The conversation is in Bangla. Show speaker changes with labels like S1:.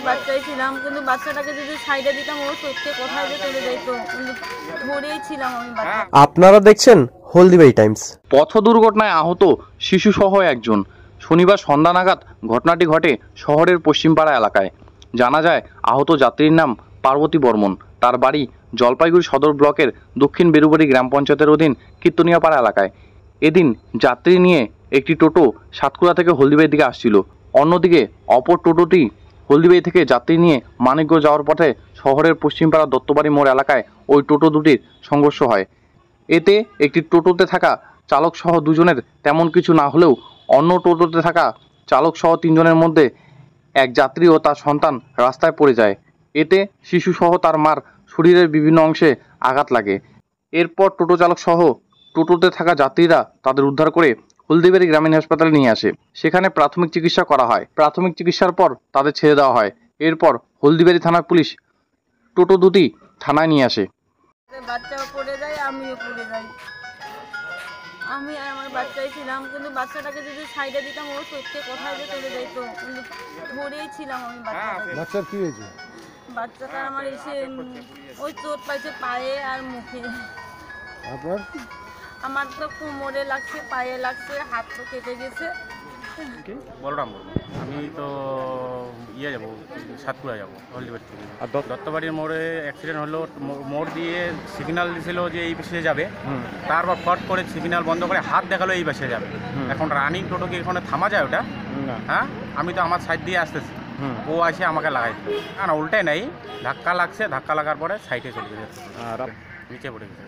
S1: বাচ্চাই ছিলাম, কিন্তু বাচ্চাটাকে যদি সাইডে দিতাম ও সত্যি কোথায় যে চলে যাইতো, কিন্তু ধরেই ছিলাম আমি বাচ্চা।
S2: আপনারা দেখছেন হলদিবাড়ি টাইমস।
S3: পথ দুর্ঘটনায় আহত শিশুসহ একজন। শনিবার সন্ধ্যা নাগাদ ঘটনাটি ঘটে শহরের পশ্চিমপাড়া এলাকায়। জানা যায় আহত যাত্রীর নাম পার্বতী বর্মন। তার বাড়ি জলপাইগুড়ি সদর ব্লকের দক্ষিণ বেরুবাড়ি গ্রাম পঞ্চায়েতের অধীন কীর্তনিয়াপাড়া এলাকায়। এদিন যাত্রী নিয়ে একটি টোটো সাতকুড়া থেকে হলদিবাড়ির দিকে আসছিল। অন্যদিকে অপর টোটোটি হলদিবাড়ি থেকে যাত্রী নিয়ে মানিকগঞ্জ যাওয়ার পথে শহরের পশ্চিমপাড়া দত্তবাড়ি মোড় এলাকায় ওই টোটো দুটির সংঘর্ষ হয়। এতে একটি টোটোতে থাকা চালক সহ দুজনের তেমন কিছু না হলেও অন্য টোটোতে থাকা চালক সহ তিনজনের মধ্যে এক যাত্রী ও তার সন্তান রাস্তায় পড়ে যায়। এতে শিশু সহ তার মার শরীরের বিভিন্ন অংশে আঘাত লাগে। এরপর টোটো চালক সহ টোটোতে থাকা যাত্রীরা তাদের উদ্ধার করে হলদিবাড়ি গ্রামীণ হাসপাতালে নিয়ে আসে। সেখানে প্রাথমিক চিকিৎসা করা হয়। প্রাথমিক চিকিৎসার পর তাদের ছেড়ে দেওয়া হয়। এরপর হলদিবাড়ি থানার পুলিশ টোটো দুটি থানায় নিয়ে আসে।
S1: বাচ্চাও পড়ে যায়, আমিও পড়ে যাই। আমি আর আমার বাচ্চাই ছিলাম, কিন্তু বাচ্চাটাকে যদি সাইডে দিতাম ও সত্যি কোথায় যে চলে যাইতো, কিন্তু ধরেই ছিলাম আমি বাচ্চাটাকে।
S4: বাচ্চার কি হয়েছে?
S1: বাচ্চাটা আমার এসে ওই চোট পাইছে পায়ে আর মুখে।
S4: আপনার?
S1: আমার তো কোমরে লাগছে, পায়ে লাগছে, হাত তো কেটে গেছে।
S5: বলরাম বলবো। আমি তো যাবো সাতপুরা যাবো হলদিবাড়ি থেকে। আর দত্তবাড়ির মোড়ে অ্যাক্সিডেন্ট হলো। মোড় দিয়ে সিগন্যাল দিয়েছিল যে এই পাশে যাবে, তারপর ফট করে সিগন্যাল বন্ধ করে হাত দেখালো এই পাশে যাবে। এখন রানিং টোটো কি এখানে থামা যায় ওটা? হ্যাঁ, আমি তো আমার সাইড দিয়ে আসতেছি, ও আসে আমাকে লাগাই দিল। না উল্টাই নাই, ধাক্কা লাগছে, ধাক্কা লাগার পরে সাইডে চলে গেছে আর নিচে পড়ে গেছে।